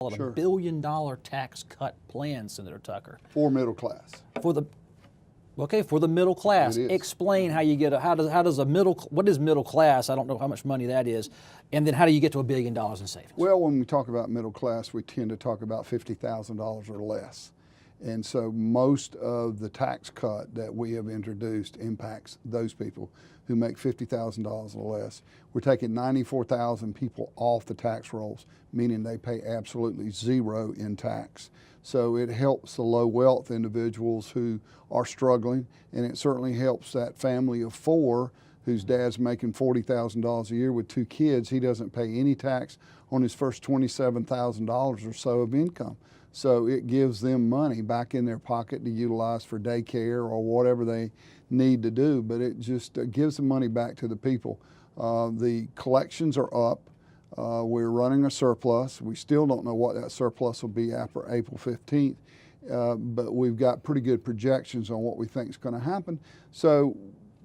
Sure. $1 billion tax cut plan, Senator Tucker. For middle class. For the middle class. It is. Explain how you get what is middle class? I don't know how much money that is. And then how do you get to $1 billion in savings? Well, when we talk about middle class, we tend to talk about $50,000 or less. And so most of the tax cut that we have introduced impacts those people who make $50,000 or less. We're taking 94,000 people off the tax rolls, meaning they pay absolutely zero in tax. So it helps the low wealth individuals who are struggling, and it certainly helps that family of four whose dad's making $40,000 a year with two kids. He doesn't pay any tax on his first $27,000 or so of income. So it gives them money back in their pocket to utilize for daycare or whatever they need to do, but it just gives the money back to the people. The collections are up. We're running a surplus. We still don't know what that surplus will be after April 15th, but we've got pretty good projections on what we think is going to happen. So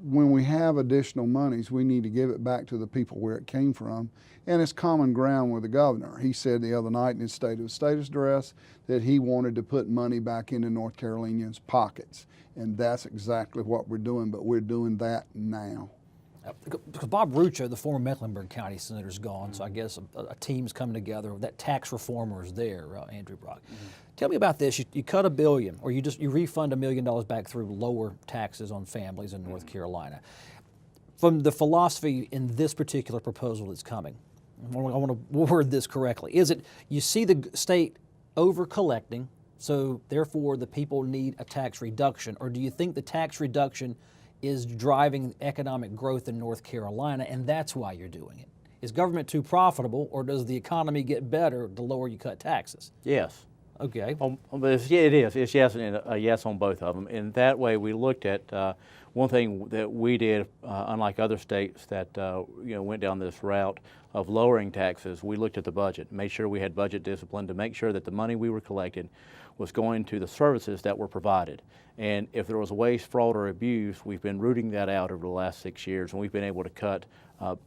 when we have additional monies, we need to give it back to the people where it came from. And it's common ground with the governor. He said the other night in his state of address that he wanted to put money back into North Carolinians' pockets. And that's exactly what we're doing, but we're doing that now. Because Bob Rucho, the former Mecklenburg County senator, is gone, so I guess a team's coming together. That tax reformer is there, Andrew Brokc. Tell me about this. You cut $1 billion, or you refund $1 million back through lower taxes on families in North Carolina. From the philosophy in this particular proposal that's coming, I want to word this correctly. Is it you see the state over collecting, so therefore the people need a tax reduction, or do you think the tax reduction is driving economic growth in North Carolina, and that's why you're doing it? Is government too profitable, or does the economy get better the lower you cut taxes? Yes. Okay. It is. It's yes and a yes on both of them. And that way we looked at one thing that we did, unlike other states that went down this route of lowering taxes. We looked at the budget, made sure we had budget discipline to make sure that the money we were collecting was going to the services that were provided. And if there was waste, fraud, or abuse, we've been rooting that out over the last 6 years, and we've been able to cut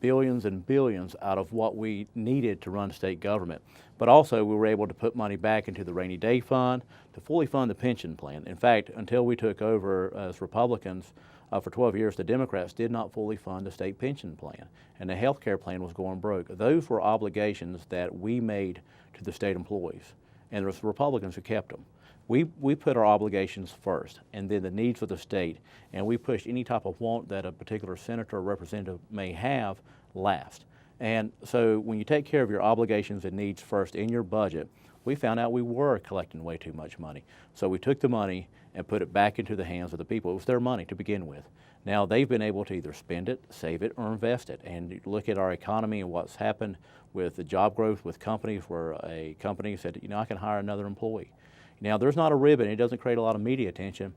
billions and billions out of what we needed to run state government. But also we were able to put money back into the rainy day fund to fully fund the pension plan. In fact, until we took over as Republicans for 12 years, the Democrats did not fully fund the state pension plan, and the health care plan was going broke. Those were obligations that we made to the state employees, and it was the Republicans who kept them. We put our obligations first, and then the needs of the state, and we pushed any type of want that a particular senator or representative may have last. And so when you take care of your obligations and needs first in your budget, we found out we were collecting way too much money. So we took the money and put it back into the hands of the people. It was their money to begin with. Now they've been able to either spend it, save it, or invest it. And you look at our economy and what's happened with the job growth with companies, where a company said, I can hire another employee. Now there's not a ribbon, it doesn't create a lot of media attention,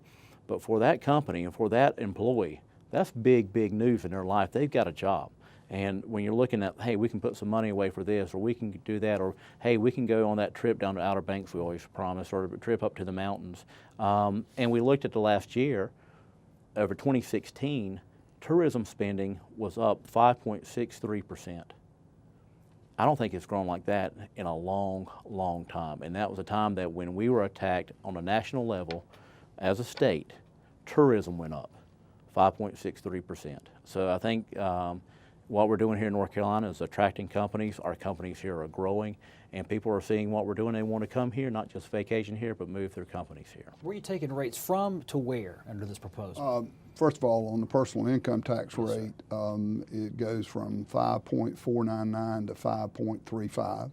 but for that company and for that employee, that's big, big news in their life. They've got a job. And when you're looking at, hey, we can put some money away for this, or we can do that, or hey, we can go on that trip down to Outer Banks we always promise, or a trip up to the mountains. And we looked at the last year, over 2016, tourism spending was up 5.63%. I don't think it's grown like that in a long, long time. And that was a time that when we were attacked on a national level as a state, tourism went up 5.63%. So I think what we're doing here in North Carolina is attracting companies. Our companies here are growing, and people are seeing what we're doing. They want to come here, not just vacation here, but move their companies here. Where are you taking rates from to where under this proposal? First of all, on the personal income tax rate, it goes from 5.499 to 5.35.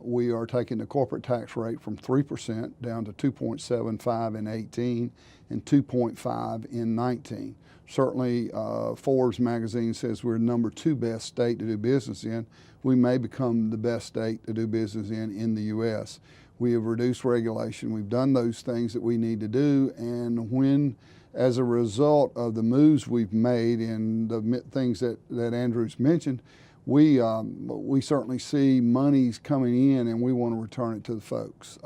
We are taking the corporate tax rate from 3% down to 2.75 in 18 and 2.5 in 19. Certainly, Forbes magazine says we're #2 best state to do business in. We may become the best state to do business in the U.S. We have reduced regulation. We've done those things that we need to do, and when, as a result of the moves we've made and the things that Andrew's mentioned, we certainly see monies coming in, and we want to return it to the folks.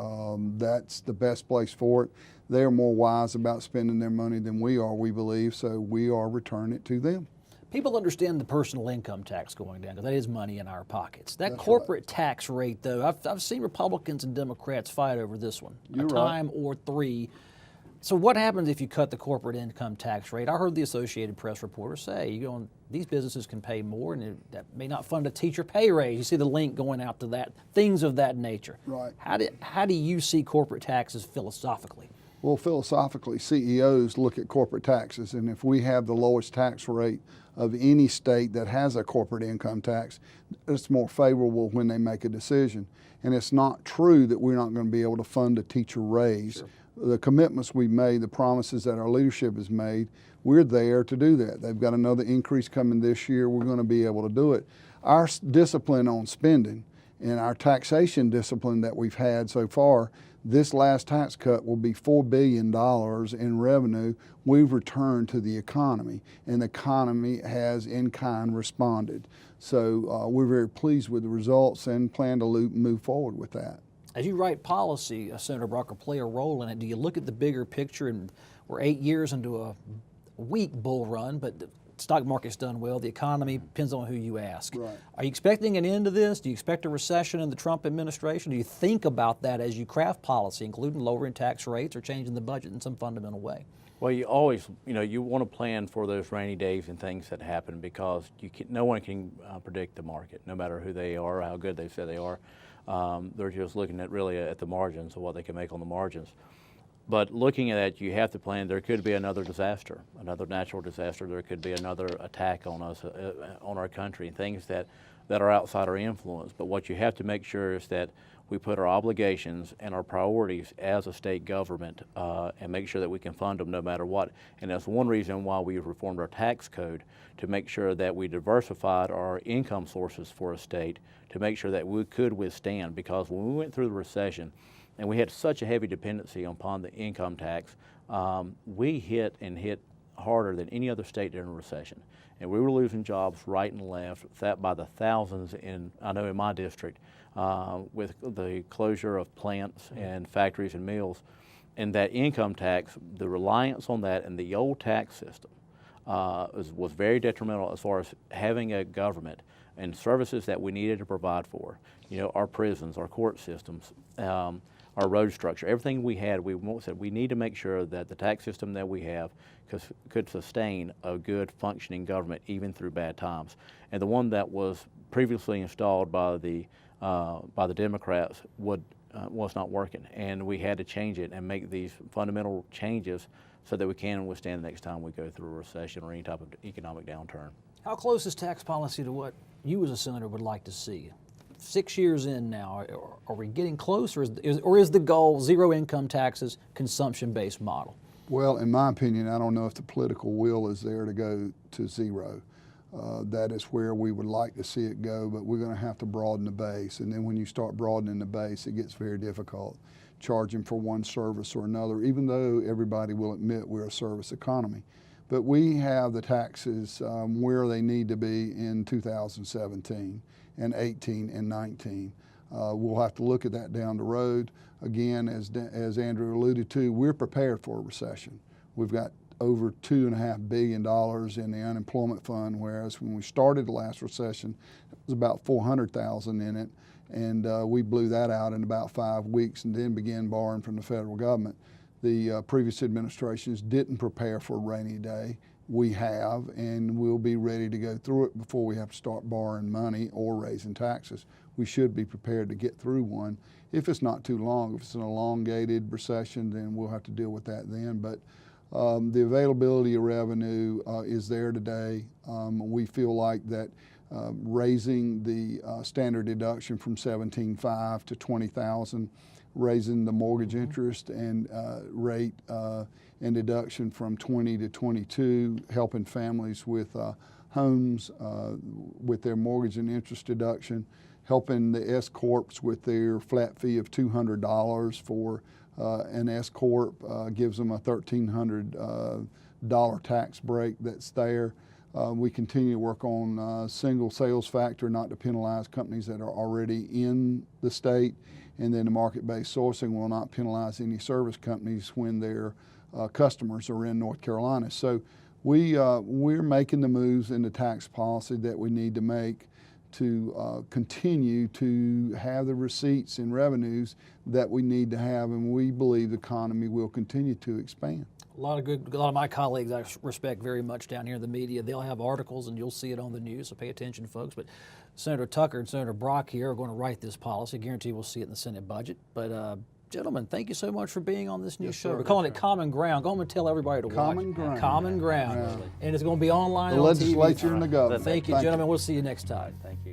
That's the best place for it. They're more wise about spending their money than we are, we believe, so we are returning it to them. People understand the personal income tax going down because that is money in our pockets. That That's corporate tax rate, though, I've seen Republicans and Democrats fight over this one You're a time or three. So what happens if you cut the corporate income tax rate? I heard the Associated Press reporter say, these businesses can pay more, and that may not fund a teacher pay raise. You see the link going out to that, things of that nature. Right. How do you see corporate taxes philosophically? Well, philosophically, CEOs look at corporate taxes, and if we have the lowest tax rate of any state that has a corporate income tax, it's more favorable when they make a decision. And it's not true that we're not going to be able to fund a teacher raise. Sure. The commitments we've made, the promises that our leadership has made, we're there to do that. They've got another increase coming this year. We're going to be able to do it. Our discipline on spending and our taxation discipline that we've had so far, this last tax cut will be $4 billion in revenue we've returned to the economy, and the economy has in kind responded. So we're very pleased with the results and plan to move forward with that. As you write policy, Senator Brokc, play a role in it. Do you look at the bigger picture, and we're 8 years into a weak bull run, but the stock market's done well, the economy depends on who you ask. Right. Are you expecting an end to this? Do you expect a recession in the Trump administration? Do you think about that as you craft policy, including lowering tax rates or changing the budget in some fundamental way? Well, you always, you want to plan for those rainy days and things that happen, because no one can predict the market, no matter who they are or how good they say they are. They're just looking at really at the margins of what they can make on the margins. But looking at that, you have to plan. There could be another disaster, another natural disaster. There could be another attack on us, on our country, things that are outside our influence. But what you have to make sure is that we put our obligations and our priorities as a state government and make sure that we can fund them no matter what. And that's one reason why we reformed our tax code, to make sure that we diversified our income sources for a state, to make sure that we could withstand. Because when we went through the recession and we had such a heavy dependency upon the income tax, we hit harder than any other state during a recession. And we were losing jobs right and left, that by the thousands I know in my district, with the closure of plants and factories and mills. And that income tax, the reliance on that and the old tax system was very detrimental as far as having a government and services that we needed to provide for. Our prisons, our court systems, our road structure, everything we had, we said we need to make sure that the tax system that we have could sustain a good functioning government even through bad times. And the one that was previously installed by the Democrats was not working, and we had to change it and make these fundamental changes so that we can withstand the next time we go through a recession or any type of economic downturn. How close is tax policy to what you as a senator would like to see? 6 years in now, are we getting close, or is the goal zero income taxes, consumption-based model? Well, in my opinion, I don't know if the political will is there to go to zero. That is where we would like to see it go, but we're going to have to broaden the base. And then when you start broadening the base, it gets very difficult, charging for one service or another, even though everybody will admit we're a service economy. But we have the taxes where they need to be in 2017 and 18 and 19. We'll have to look at that down the road. Again, as Andrew alluded to, we're prepared for a recession. We've got over $2.5 billion in the unemployment fund, whereas when we started the last recession, it was about 400,000 in it, and we blew that out in about 5 weeks and then began borrowing from the federal government. The previous administrations didn't prepare for a rainy day. We have, and we'll be ready to go through it before we have to start borrowing money or raising taxes. We should be prepared to get through one. If it's not too long, if it's an elongated recession, then we'll have to deal with that then. But the availability of revenue is there today. We feel like that raising the standard deduction from $17,500 to $20,000, raising the mortgage interest and rate and deduction from 20 to 22, helping families with homes with their mortgage and interest deduction, helping the S Corps with their flat fee of $200 for an S Corp, gives them a $1,300 tax break that's there. We continue to work on single sales factor, not to penalize companies that are already in the state. And then the market-based sourcing will not penalize any service companies when their customers are in North Carolina. So We're making the moves in the tax policy that we need to make to continue to have the receipts and revenues that we need to have, and we believe the economy will continue to expand. A lot of my colleagues I respect very much down here in the media. They'll have articles, and you'll see it on the news. So pay attention, folks. But Senator Tucker and Senator Brokc here are going to write this policy. I guarantee we'll see it in the Senate budget. But gentlemen, thank you so much for being on this new show. We're calling it Common Ground. Go home and tell everybody to watch. Common Ground. Common Ground. Yeah. And it's going to be online The on TV. legislature and the government. Thank you, gentlemen. We'll see you next time. Thank you.